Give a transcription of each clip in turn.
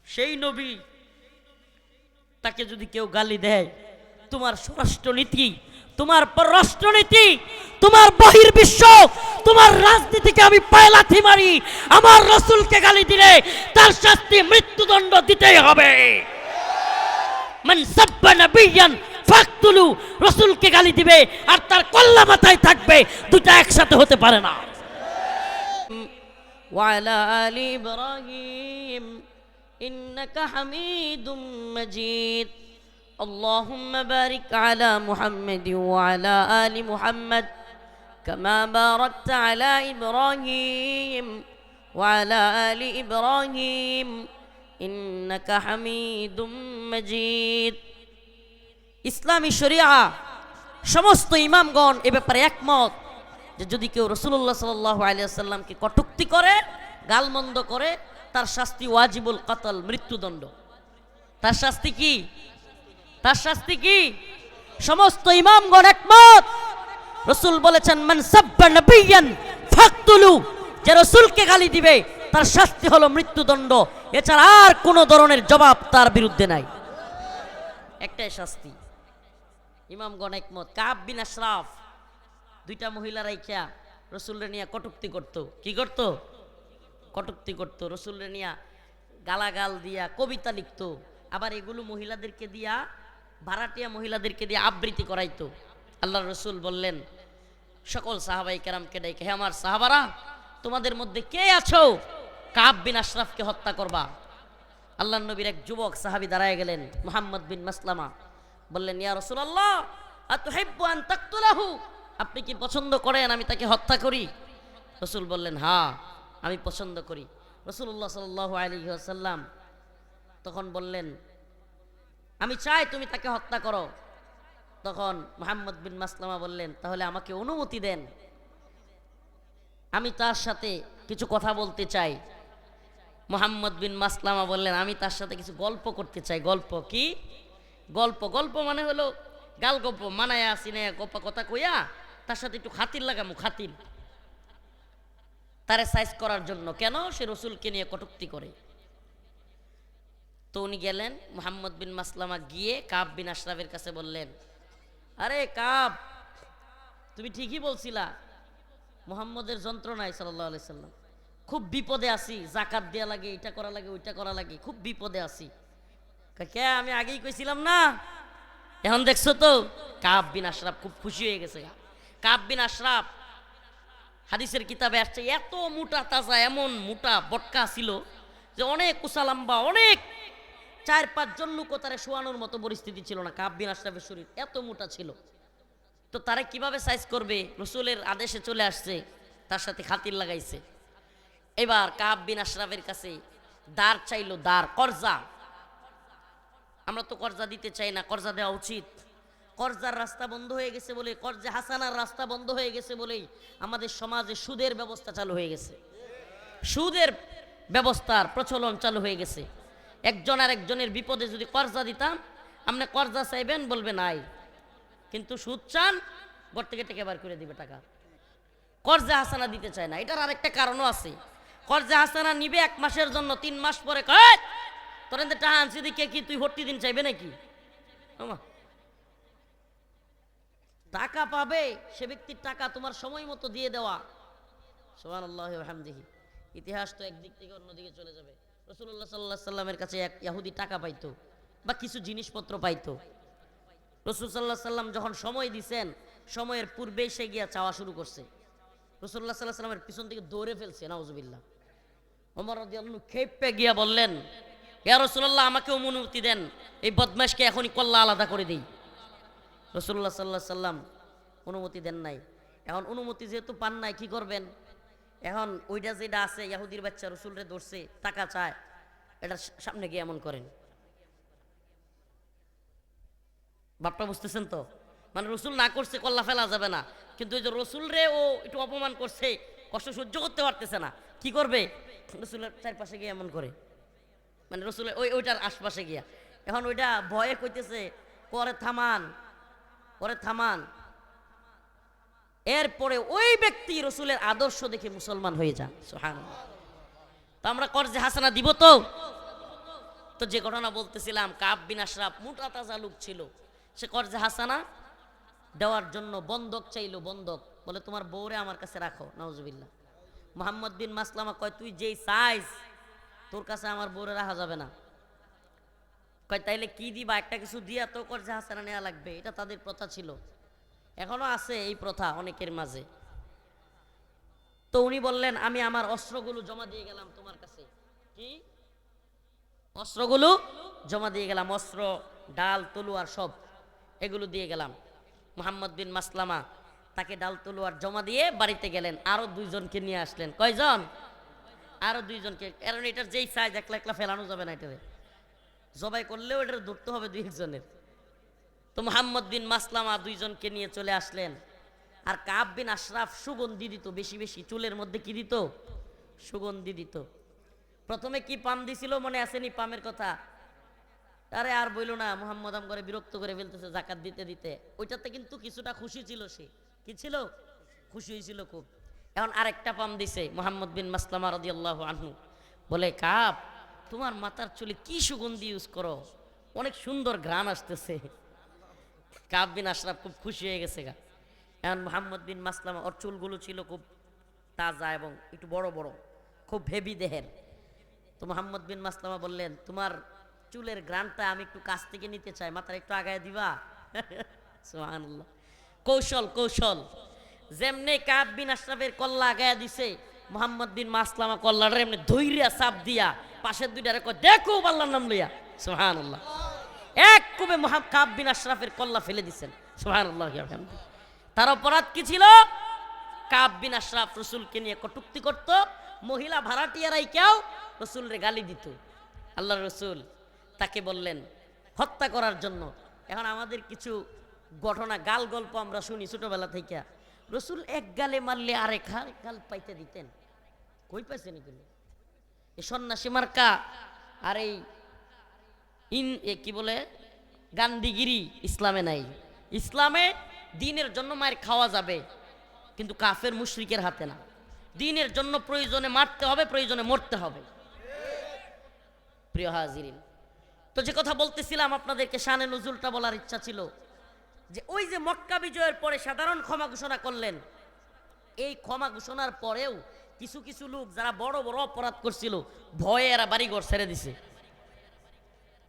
সেই নবী তাকে যদি কেউ গালি দেয়, তোমার স্বরাষ্ট্রনীতি, তোমার পররাষ্ট্রনীতি, তোমার বহির্বিশ্ব, তোমার রাজনীতিকে আমি পায়ে লাথি মারি, আমার রাসূলকে গালি দিলে তার শাস্তি মৃত্যুদণ্ড দিতেই হবে। মান সাব্বা নাবিয়ান ফাকতুলু, রাসূলকে গালি দিবে আর তার কল্লা মাথায় থাকবে, দুটো একসাথে হতে পারে না। ওয়ালা আলি ইব্রাহিম ইন্নাকা হামিদুম মাজিদ। اللهم بارك على محمد وعلى آل محمد كما باركت على إبراهيم وعلى آل إبراهيم إنك حميد مجيد। ইসলামী শরিয়া সমস্ত ইমামগণ এ ব্যাপারে একমত যে যদি কেউ রাসূলুল্লাহ সাল্লাল্লাহু আলাইহি ওয়াসাল্লামকে কটূক্তি করে, গালমন্দ করে, তার শাস্তি ওয়াজিবুল কতল, মৃত্যুদণ্ড। তার শাস্তি কি? তার শাস্তি কি? সমস্ত ইমামগণ একমত। রাসূল বলেছেন মান সাব্বা নাবিয়ান ফাকতুলু, যে রাসূলকে গালি দিবে তার শাস্তি হলো মৃত্যুদণ্ড, এছাড়া আর কোনো ধরনের জবাব তার বিরুদ্ধে নাই, একটাই শাস্তি। ইমামগণ একমত। কাব বিন আশরাফ দুইটা মহিলা রাইখা রাসূলরে নিয়ে কটূক্তি করত। কি করত? কটূক্তি করত। রাসূলরে নিয়ে গালাগাল দিয়া কবিতা লিখত, আবার এগুলো মহিলাদেরকে দিয়া, ভাড়াটিয়া মহিলাদেরকে দিয়ে আবৃত্তি করাইতো। আল্লাহর রাসূল বললেন সকল সাহাবায়ে কেরামকে ডেকে, হে আমার সাহাবারা, তোমাদের মধ্যে কে আছো কাব বিন আশরাফকে হত্যা করবা? আল্লাহর নবীর এক যুবক সাহাবী দাঁড়ায় গেলেন, মুহাম্মদ বিন মাসলামা। বললেন ইয়া রাসূলুল্লাহ আতুহিব্বু আন তাকতুলাহু, আপনি কি পছন্দ করেন আমি তাকে হত্যা করি? রাসূল বললেন হ্যাঁ আমি পছন্দ করি। রাসূলুল্লাহ সাল্লাল্লাহু আলাইহি ওয়াসাল্লাম তখন বললেন আমি চাই তুমি তাকে হত্যা করো। তখন মুহাম্মদ বিন মাসলামা বললেন তাহলে আমাকে অনুমতি দেন, আমি তার সাথে কিছু কথা বলতে চাই। মুহাম্মদ বিন মাসলামা বললেন আমি তার সাথে কিছু গল্প করতে চাই। গল্প কি? গল্প, গল্প মানে হলো গাল গল্প, মানায়া আসিনে গপ্পা কথা কইয়া তার সাথে একটু খাতির লাগামু, খাতির, তারে সাইজ করার জন্য। কেন? সে রাসূলকে নিয়ে কটূক্তি করে। তো উনি গেলেন, মুহাম্মদ বিন মাসলামা গিয়ে কাব বিন আশরাফের কাছে বললেন আরে কাব, তুমি ঠিকই বলছিলা, মুহাম্মদের যন্ত্রণায় সাল্লাল্লাহু আলাইহি সাল্লাম খুব বিপদে আছি, যাকাত দেয়া লাগে, এটা করা লাগে, ওইটা করা লাগে, খুব বিপদে আছি। কে? আমি আগেই কইছিলাম না, এখন দেখছো তো? কাব বিন আশরাফ খুব খুশি হয়ে গেছে। কাব বিন আশরাফ হাদিসের কিতাবে আসছে এত মোটা তাজা, এমন মোটা বটকা ছিল যে অনেক উঁচা লম্বা, অনেক 4-5 জন লোকও তারে শোয়ানোর মতো পরিস্থিতি ছিল না। কাব বিন আশরাফের শরীর এত মোটা ছিল। তো তারা কিভাবে সাইজ করবে? রাসূলের আদেশে চলে আসছে, তার সাথে খাতির লাগাইছে। এবার কাব বিন আশরাফের কাছে দার চাইলো, দার, কর্জা। আমরা তো কর্জা দিতে চাই না, কর্জা দেওয়া উচিত। কর্জার রাস্তা বন্ধ হয়ে গেছে বলে, কর্জা হাসানার রাস্তা বন্ধ হয়ে গেছে বলেই আমাদের সমাজে সুদের ব্যবস্থা চালু হয়ে গেছে, সুদের ব্যবস্থার প্রচলন চালু হয়ে গেছে। একজন আর একজনের বিপদে যদি কর্জা দিতাম, আপনি কর্জা চাইবেন বলবে নাই, কিন্তু সুদ চান ঘর থেকে টেকে বার করে দিবে টাকা। কর্জা হাসানা দিতে চায় না। এটার আরেকটা কারণও আছে। কর্জা হাসানা নিবে 1 মাসের জন্য, 3 মাস পরে কয় তোর টাকা আনছি দিকে কি তুই ভর্তি দিন চাইবে নাকি? টাকা পাবে সে ব্যক্তির টাকা তোমার সময় মতো দিয়ে দেওয়া। সুবহানাল্লাহি ওয়া বিহামদিহি। ইতিহাস তো একদিক থেকে অন্যদিকে চলে যাবে। রাসূলুল্লাহ সাল্লাল্লাহু আলাইহি সাল্লামের কাছে এক ইহুদি টাকা পাইতো বা কিছু জিনিসপত্র পাইতো। রাসূল সাল্লাল্লাহু আলাইহি সাল্লাম যখন সময় দিয়েছেন, সময়ের পূর্বেই সে গিয়া চাওয়া শুরু করছে। রাসূলুল্লাহ সাল্লাল্লাহু আলাইহি সাল্লামের পিছন থেকে দৌড়ে ফেলছে, নাউজুবিল্লাহ। ওমর রাদিয়াল্লাহু আনহু খেপে গিয়া বললেন ইয়া রাসূলুল্লাহ আমাকে অনুমতি দেন, এই বদমাশকে এখনই কল্লা আলাদা করে দেই। রাসূলুল্লাহ সাল্লাল্লাহু আলাইহি সাল্লাম অনুমতি দেন নাই। এখন অনুমতি যেহেতু পান নাই, কি করবেন? এখন ওইটা যেটা আছে, ইহুদির বাচ্চা রাসূলরে ধরছে, টাকা চায়, এটা সামনে গিয়ে এমন করেন। বাপটা বুঝতেছেন তো? মানে রাসূল না করছে কল্লা ফেলা যাবে না, কিন্তু ওই যে রাসূলরে ও একটু অপমান করছে, কষ্ট সহ্য করতে পারতেছে না, কি করবে? রাসূলের চারপাশে গিয়ে এমন করে, মানে রাসূলের ওইটার আশপাশে গিয়া। এখন ওইটা ভয়ে কইতেছে পরে থামান, পরে থামান। এরপরে ওই ব্যক্তি রাসূলের আদর্শ দেখে মুসলমান হয়ে যান। সুবহানাল্লাহ। তো আমরা কর্জে হাসানা দিব তো? যে ঘটনা বলতেছিলাম, কাব বিন আশরাফ মোটা তাজা লোক ছিল, সে কর্জে হাসানা দেওয়ার জন্য বন্ধক চাইলো, বন্ধক বলে তোমার বউরে আমার কাছে রাখো, নাউজুবিল্লাহ। মুহাম্মদ বিন মাসলামা কয় তুই যেই সাইজ, তোর কাছে আমার বউরে রাখা যাবে না। কয় তাইলে কি দিবা, একটা কিছু দিয়া তো কর্জে হাসানা নেওয়া লাগবে। এটা তাদের প্রথা ছিল, এখনো আছে এই প্রথা অনেকের মাঝে। তো উনি বললেন আমি আমার অস্ত্রগুলো জমা দিয়ে গেলাম তোমার কাছে। কি অস্ত্রগুলো জমা দিয়ে গেলাম, অস্ত্র, ডাল, তলোয়ার সব এগুলো দিয়ে গেলাম। মুহাম্মদ বিন মাসলামা তাকে ডাল তলোয়ার জমা দিয়ে বাড়িতে গেলেন, আরো দুইজনকে নিয়ে আসলেন। কয়জন? আরো দুইজনকে, কারণ এটার যেই সাইজ একলা একলা ফেলানো যাবে না, এটারে জবাই করলেও এটার ধরতে হবে দুই একজনের। তো মুহাম্মদ বিন মাসলামা দুইজনকে নিয়ে চলে আসলেন। আর কাব বিন আশরাফ সুগন্ধি দিত বেশি বেশি, চুলের মধ্যে কি দিত? সুগন্ধি দিত। প্রথমে কি পাম দিছিল মনে আসেনি পামের কথা? আরে আর বইলো না, মুহাম্মদ আম করে বিরক্ত করে ফেলতেছে জাকাত দিতে দিতে। ওইটাতে কিন্তু কিছুটা খুশি ছিল, সে কি ছিল? খুশি হয়েছিল খুব। এখন আরেকটা পাম দিছে মুহাম্মদ বিন মাসলামা রাদিয়াল্লাহু আনহু, বলে কাব তোমার মাথার চুলে কি সুগন্ধি ইউজ করো, অনেক সুন্দর ঘ্রাণ আসতেছে। কাব বিন আশরাফ খুব খুশি হয়ে গেছে গা। এখন মুহাম্মদ বিন মাসলামা, ওর চুলগুলো ছিল খুব তাজা এবং একটু বড় বড়, খুব হেভি দেহের। তো মুহাম্মদ বিন মাসলামা বললেন তোমার চুলের গ্রানটা আমি একটু কাছ থেকে নিতে চাই, মাথার একটু আগায় দিবা? সুবহানাল্লাহ, কৌশল কৌশল। যেমনে কাব বিন আশরাফের কল্লা আগায় দিছে, মুহাম্মদ বিন মাসলামা কল্লাটা এমনি ধৈর্যা চাপ দিয়া পাশের দুইটারে কয় দেখো আল্লাহর নাম লইয়া। সুবহানাল্লাহ, এক কুবে কাব বিন আশরাফের কল্লা ফেলে দিছেন। সুবহানাল্লাহ। তার অপরাধ কি ছিল? কাব বিন আশরাফ রসুলকে নিয়ে কটূক্তি করত, মহিলা ভাড়াটিয়ারাই কেউ রসুলরে গালি দিত। আল্লাহ রসুল তাকে বললেন হত্যা করার জন্য। এখন আমাদের কিছু ঘটনা, গাল গল্প আমরা শুনি ছোটবেলা থেকে, রসুল এক গালে মারলে আরেক গাল পাইতে দিতেন। কই পাইছেন এগুলো? এই সন্ন্যাসী মার্কা আর এই কি বলে গান্ধীগিরি ইসলামে নাই। ইসলামে দ্বীনের জন্য মায়ের খাওয়া যাবে, কিন্তু কাফের মুশরিকের হাতে না। দ্বীনের জন্য প্রয়োজনে মারতে হবে, প্রয়োজনে মরতে হবে। প্রিয় হাজিরিন, তো যে কথা বলতেছিলাম আপনাদেরকে, শানে নজুলটা বলার ইচ্ছা ছিল যে ওই যে মক্কা বিজয়ের পরে সাধারণ ক্ষমা ঘোষণা করলেন, এই ক্ষমা ঘোষণার পরেও কিছু কিছু লোক যারা বড় বড় অপরাধ করছিল, ভয়ে এরা বাড়িঘর ছেড়ে দিছে।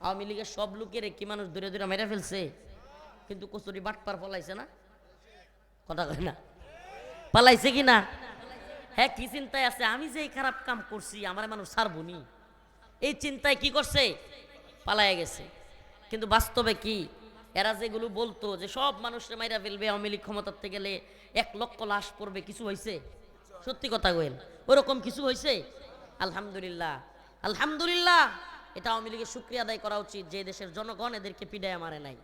আওয়ামী লীগের সব লোকের কি মানুষ দূরে দূরে মেরে ফেলছে, কিন্তু কচুরি বাটপার পলাইছে না? কথা কয় না, পালাইছে কি না? হ্যাঁ, কি চিন্তায় আছে আমি যে এই খারাপ কাম করছি আমার মানুষ ছাড়বনি, এই চিন্তায় কি করছে? পালাইয়া গেছে। কিন্তু বাস্তবে কি, এরা যেগুলো বলতো যে সব মানুষরা মাইরা ফেলবে, আওয়ামী লীগ ক্ষমতাতে গেলে 1 লক্ষ লাশ পড়বে, কিছু হয়েছে? সত্যি কথা কইন, ওরকম কিছু হয়েছে? আলহামদুলিল্লাহ, আলহামদুলিল্লাহ। এটা আওয়ামী লীগের শুকরিয়া আদায় করা উচিত যে দেশের জনগণ এদেরকে পিডায় মারে নাই।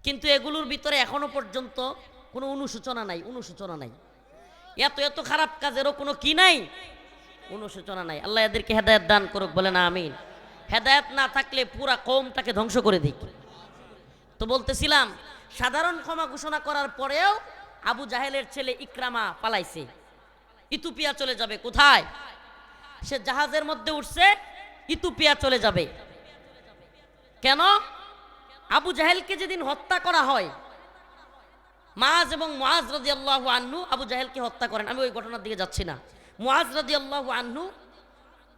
কিন্তু এগুলোর ভিতরে এখনো পর্যন্ত কোনো অনুশোচনা নাই, অনুশোচনা নাই। এত এত খারাপ কাজেরও কোনো কি নাই, অনুশোচনা নাই। আল্লাহ এদেরকে হেদায়েত দান করুক, বলেন আমিন। হেদায়েত না থাকলে পুরা কওমটাকে ধ্বংস করে দিক। তো বলতেছিলাম, সাধারণ ক্ষমা ঘোষণা করার পরেও আবু জাহেলের ছেলে ইকরামা পালাইছে, ইথিওপিয়া চলে যাবে। কোথায়? সে জাহাজের মধ্যে উঠছে, ইথিওপিয়া চলে যাবে। কেন? আবু জাহেলকে যেদিন হত্যা করা হয়, মুআজ এবং মুআজ রাদিয়াল্লাহু আনহু আবু জাহেলকে হত্যা করেন। আমি ওই ঘটনার দিকে যাচ্ছি না। মুআজ রাদিয়াল্লাহু আনহু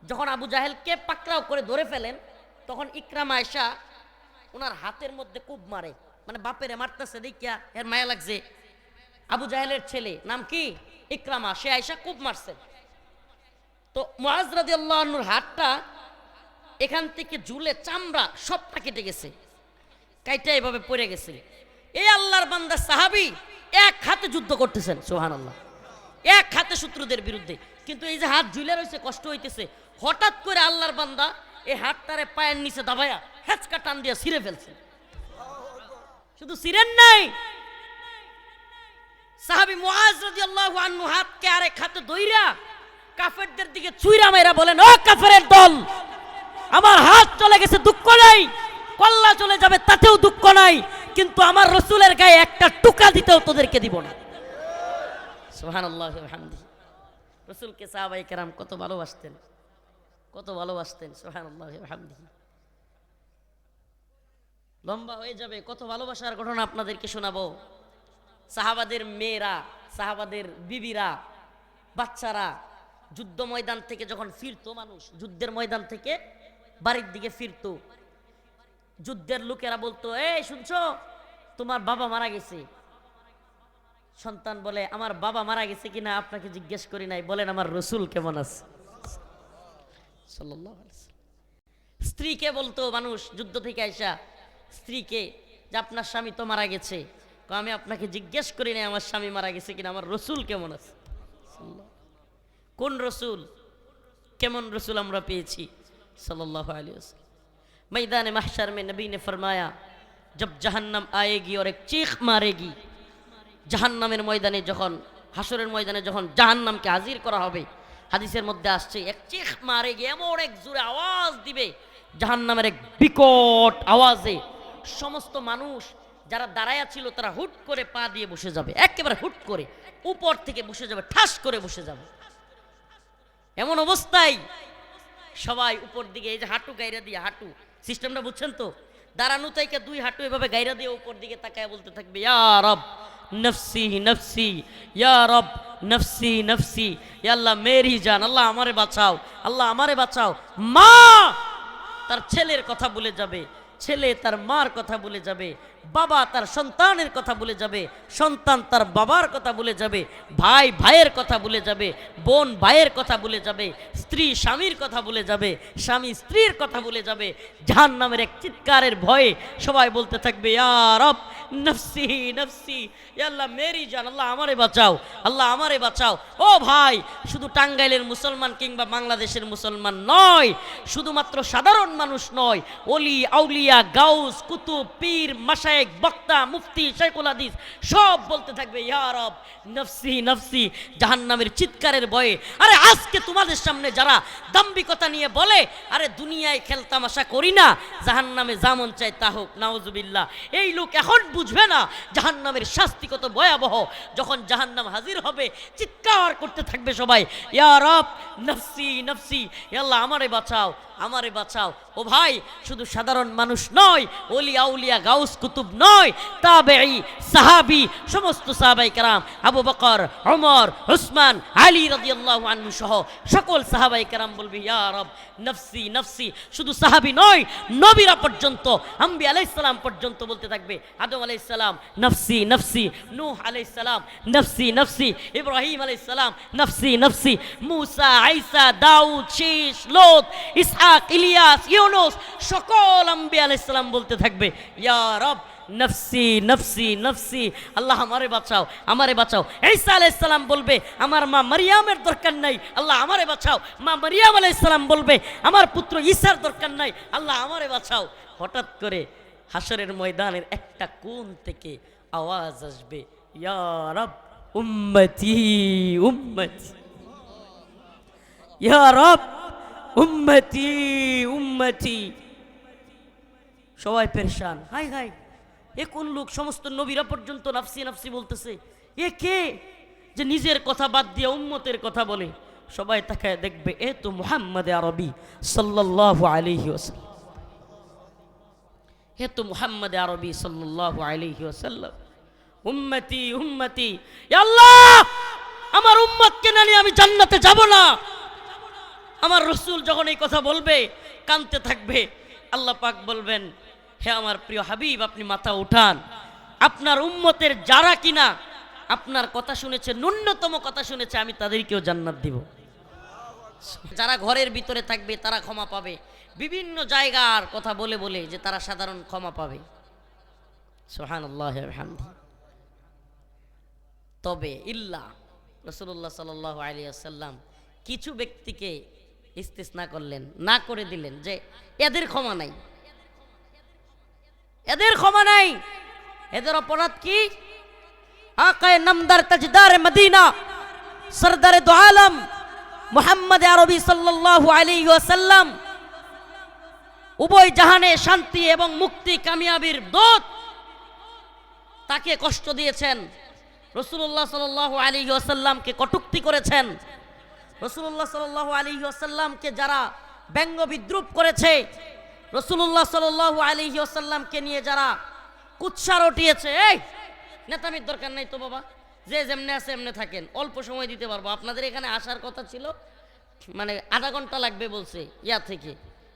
যখন আবু জাহেলকে পাকড়াও করে ধরে ফেলেন, তখন ইকরামা আয়েশা ওনার হাতের মধ্যে কুব মারে, মানে বাপেরে মারতেছে দেখিয়া এর মায়া লাগছে। আবু জাহেলের ছেলে নাম কি? ইকরামা, সে আয়েশা কুব মারছে। তো মুআজ রাদিয়াল্লাহু আনহুর হাতটা এখান থেকে ঝুলে চামড়া সবটা কেটে গেছে, কাইটা এভাবে পড়ে গেছে। এই আল্লাহর বান্দা সাহাবী এক হাতে যুদ্ধ করতেছেন, সুবহানাল্লাহ, এক হাতে শত্রুদের বিরুদ্ধে। কিন্তু এই যে হাত ঝুলে রয়েছে, কষ্ট হইতেছে, হঠাৎ করে আল্লাহর বান্দা এই হাতটারে পায়ের নিচে দাবায়া হেঁচকা টান দিয়া ছিঁড়ে ফেলছে। শুধু ছিঁড়েন নাই, সাহাবী মুআজ রাদিয়াল্লাহু আনহু হাতকে আরেক হাতে ধইরা কাফেরদের দিকে ছুঁইরা মাইরা বলেন, ও কাফেরের দল, আমার হাত চলে গেছে দুঃখ নাই, কল্লা চলে যাবে তাতেও দুঃখ নাই, কিন্তু আমার রসুলের গায়ে একটা টুকা দিতেও তোদেরকে দিব না। সুবহানাল্লাহ ওয়া বিহামদিহি। রসুলকে সাহাবায়ে কেরাম কত ভালোবাসতেন। কত ভালোবাসতেন, সুবহানাল্লাহ ওয়া বিহামদিহি। লম্বা হয়ে যাবে, কত ভালোবাসার ঘটনা আপনাদেরকে শোনাবো। সাহাবাদের মেয়েরা, সাহাবাদের বিবিরা, বাচ্চারা যুদ্ধ ময়দান থেকে যখন ফিরতো, মানুষ যুদ্ধের ময়দান থেকে বাড়ির দিকে ফিরতো, যুদ্ধের লোকেরা বলতো, এই শুনছো, তোমার বাবা মারা গেছে। সন্তান বলে, আমার বাবা মারা গেছে কিনা আপনাকে জিজ্ঞেস করি নাই, বলেন আমার রসুল কেমন আছে সাল্লাল্লাহু আলাইহি ওয়াসাল্লাম। স্ত্রীকে বলতো মানুষ যুদ্ধ থেকে আইসা, স্ত্রীকে, যে আপনার স্বামী তো মারা গেছে, আমি আপনাকে জিজ্ঞেস করি নাই আমার স্বামী মারা গেছে কিনা, আমার রসুল কেমন আছে। কোন রসুল, কেমন রসুল আমরা পেয়েছি सल्लल्लाहु अलैहि वसल्लम। मैदान महशर में नबी ने फरमाया, जब जहन्नम आएगी और एक चीख मारेगी, জাহান্নামের ময়দানে যখন, হাসরের ময়দানে যখন জাহান্নামকে হাজির করা হবে, হাদিসের মধ্যে আসছে এক চিখ মারেগি, এমন এক জোরে আওয়াজ দিবে জাহান্নামের এক বিকট আওয়াজে সমস্ত মানুষ যারা দাঁড়ায়া ছিল তারা হুট করে পা দিয়ে বসে যাবে, একেবারে হুট করে উপর থেকে বসে যাবে, ঠাস করে বসে যাবে। এমন অবস্থায় সবাই উপর দিকে, এই যে হাঁটু গাইরা দিয়ে, হাঁটু সিস্টেমটা বুঝছেন তো, দাঁড়ানো থেকে দুই হাঁটু এভাবে গাইরা দিয়ে উপর দিকে তাকায় বলতে থাকবে, ইয়া রব নফসি নফসি, ইয়া রব নফসি নফসি, ইয়া আল্লাহ মেরি জান, আল্লাহ আমারে বাঁচাও, আল্লাহ আমারে বাঁচাও। মা তার ছেলের কথা ভুলে যাবে, ছেলে তার মার কথা ভুলে যাবে, বাবা তার সন্তানের কথা ভুলে যাবে, সন্তান তার বাবার কথা ভুলে যাবে, ভাই ভাইয়ের কথা ভুলে যাবে, বোন ভাইয়ের কথা ভুলে যাবে, স্ত্রী স্বামীর কথা ভুলে যাবে, স্বামী স্ত্রীর কথা ভুলে যাবে। জাহান্নামের এক চিৎকারের ভয়ে সবাই বলতে থাকবে, ইয়া রব নফসি নফসি, ইয়া আল্লাহ মেরি জান, আল্লাহ আমারে বাঁচাও, আল্লাহ আমারে বাঁচাও। ও ভাই, শুধু টাঙ্গাইলের মুসলমান কিংবা বাংলাদেশের মুসলমান নয়, শুধুমাত্র সাধারণ মানুষ নয়, ওলি আউলিয়া গাউস কুতুব পীর মাশায়েখ বক্তা মুফতি শাইখুল হাদিস সব বলতে থাকবে, ইয়া রব নফসি নফসি, জাহান্নামের চিৎকারের ভয়ে। আরে আজকে তোমাদের সামনে যারা দাম্ভিকতা নিয়ে বলে, আরে দুনিয়ায় খেলতামাশা করি না, জাহান্নামে যেমন চাই তা হোক, নাউজুবিল্লাহ, এই লোক এখন বুঝবে না জাহান্নামের শাস্তি কত ভয়াবহ। যখন জাহান্নাম হাজির হবে চিৎকার করতে থাকবে সবাই, ইয়া রব নফসি নফসি, ইয়া আল্লাহ আমারে বাঁচাও, আমারে বাঁচাও। ও ভাই, শুধু সাধারণ মানুষ নয়, ওলি আউলিয়া গাউস কুতুব নয়, তাবেঈ সাহাবী, সমস্ত সাহাবায়ে কেরাম, আবু বকর ওমর উসমান আলী রাদিয়াল্লাহু আনহু সহ সকল সাহাবায়ে কেরাম বলবে, ইয়া রব নফসি নফসি। শুধু সাহাবী নয়, নবীরা পর্যন্ত, আম্বিয়া আলাইহিস সালাম পর্যন্ত বলতে থাকবে, আদম আলাইহিস সালাম নফসি নফসি, নূহ আলাইহিস সালাম নফসি নফসি, ইব্রাহিম আলাইহিস সালাম নফসি নফসি, মুসা ঈসা দাউদ শীশ লোত ইসহাক ইলিয়াস ইউনুস সকল আম্বিয়া আলাইহিস সালাম বলতে থাকবে, ইয়া রব নফসি নফসি নফসি, আল্লাহ আমারে বাঁচাও, আমারে বাঁচাও। ঈসা আলাইহিস সালাম বলবে, আমার মা মারিয়ামের দরকার নাই, আল্লাহ আমারে বাঁচাও। মা মারিয়াম আলাইহিস সালাম বলবে, আমার পুত্র ঈসার দরকার নাই, আল্লাহ আমারে বাঁচাও। হঠাৎ করে হাসরের ময়দানের একটা কোণ থেকে আওয়াজ আসবে, ইয়া রব উম্মতি উম্মতি, ইয়া রব উম্মতি উম্মতি। সবাই পেরেশান, হাই হাই, এ কোন লোক? সমস্ত নবীরা পর্যন্ত নাফসি নাফসি বলতেছে, এ কে যে নিজের কথা বাদ দিয়ে উম্মতের কথা বলে? সবাই তাকায় দেখবে, এ তো মুহাম্মদ আরবি সাল্লাল্লাহু আলাইহি ওয়াসাল্লাম, এ তো মুহাম্মদ আরবি সাল্লাল্লাহু আলাইহি ওয়াসাল্লাম। উম্মতি উম্মতি, ইয়া আল্লাহ আমার উম্মতকে না নিয়ে আমি জান্নাতে যাব না। আমার রসুল যখন এই কথা বলবে কাঁদতে থাকবে, আল্লাহ পাক বলবেন, হে আমার প্রিয় হাবিব, আপনি মাথা উঠান, আপনার উম্মতের যারা কিনা আপনার কথা শুনেছে, ন্যূনতম কথা শুনেছে, আমি তাদেরকেও জান্নাত দিব। যারা ঘরের ভিতরে থাকবে তারা ক্ষমা পাবে, বিভিন্ন জায়গার কথা বলে বলে যে তারা সাধারণ ক্ষমা পাবে। সুবহানাল্লাহ ওয়া বিহামদিহি। তবে ইল্লা রাসূলুল্লাহ সাল্লাল্লাহু আলাইহি ওয়াসাল্লাম কিছু ব্যক্তিকে ইস্তিসনা করলেন, না করে দিলেন যে এদের ক্ষমা নাই, এদের ক্ষমা নাই। এদের অপরাধ কি? আকায়ে নামদার তাজদার মদিনা সরদারে দু আলম মুহাম্মদ আরবি সাল্লাল্লাহু আলাইহি ওয়াসাল্লাম, উভয় জাহানে শান্তি এবং মুক্তি কামিয়াবির দূত, তাকে কষ্ট দিয়েছেন। রাসূলুল্লাহ সাল্লাল্লাহু আলাইহি ওয়াসাল্লামকে কটূক্তি করেছেন। রাসূলুল্লাহ সাল্লাল্লাহু আলাইহি ওয়াসাল্লামকে যারা ব্যঙ্গ বিদ্রুপ করেছে, রাসূলুল্লাহ সাল্লাল্লাহু আলাইহি ওয়াসাল্লামকে নিয়ে যারা কুৎসা রটিয়েছে, এই নেতামির দরকার নাই তো বাবা, যে যেমনে আছে এমনে থাকেন, অল্প সময় দিতে পারবো, আপনাদের এখানে আসার কথা ছিল মানে আধা ঘন্টা লাগবে বলছে, ইয়া থেকে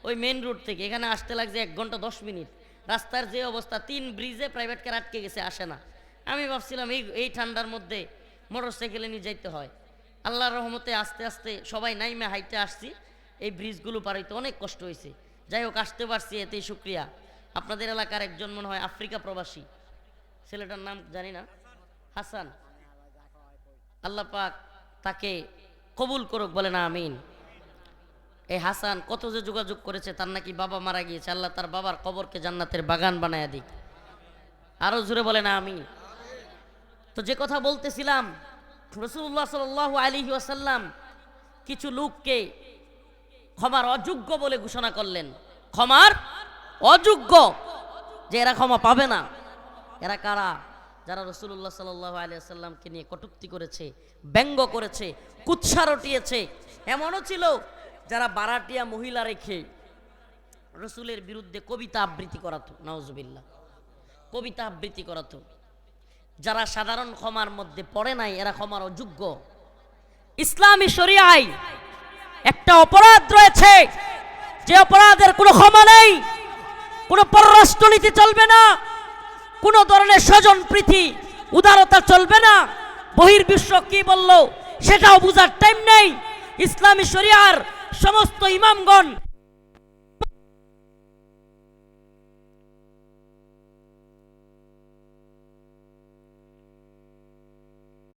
ওই মেন রোড থেকে এখানে আসতে লাগছে 1 ঘন্টা 10 মিনিট। রাস্তার যে অবস্থা, 3 ব্রিজে প্রাইভেট কার আটকে গেছে, আসে না। আমি ভাবছিলাম এই ঠান্ডার মধ্যে মোটর সাইকেলে নিয়ে যাইতে হয়। আল্লাহর রহমতে আস্তে আস্তে সবাই নাইমে হাইটে আসছি, এই ব্রিজগুলো পার হইতে অনেক কষ্ট হয়েছে। যাই হোক আসতে পারছি, এতেই শুক্রিয়া। আপনাদের এলাকার একজন মনে হয় আফ্রিকা প্রবাসী, ছেলেটার নাম জানি না, হাসান, আল্লাহ পাক তাকে কবুল করুক, বলে না আমিন। এই হাসান কত যে যোগাযোগ করেছে, তার নাকি বাবা মারা গিয়েছে, আল্লাহ তার বাবার কবরকে জান্নাতের বাগান বানায়া দিক, আরো জোরে বলে না আমিন। তো যে কথা বলতেছিলাম, রাসূলুল্লাহ সাল্লাল্লাহু আলাইহি ওয়াসাল্লাম কিছু লোককে ক্ষমার অযোগ্য বলে ঘোষণা করলেন, ক্ষমার অযোগ্য, যে এরা ক্ষমা পাবে না। এরা কারা? যারা রাসূলুল্লাহ সাল্লাল্লাহু আলাইহি ওয়াসাল্লামকে নিয়ে কটূক্তি করেছে, ব্যঙ্গ করেছে, কুৎসা রটিয়েছে। এমনও ছিল যারা বারাটিয়া মহিলা রেখে রসুলের বিরুদ্ধে কবিতা আবৃত্তি করাতো, নাউজুবিল্লাহ, কবিতা আবৃত্তি করাতো। যারা সাধারণ ক্ষমার মধ্যে পড়ে নাই, এরা ক্ষমার অযোগ্য। ইসলামী শরিয়ায় একটা অপরাধ রয়েছে, যে অপরাধের কোনো ক্ষমা নেই, কোনো পররাষ্ট্রনীতি চলবে না, কোনো ধরনের স্বজন প্রীতি উদারতা চলবে না। বহির্বিশ্ব কি বলল সেটাও বুঝার টাইম নেই। ইসলামী শরিয়ার সমস্ত ইমামগণ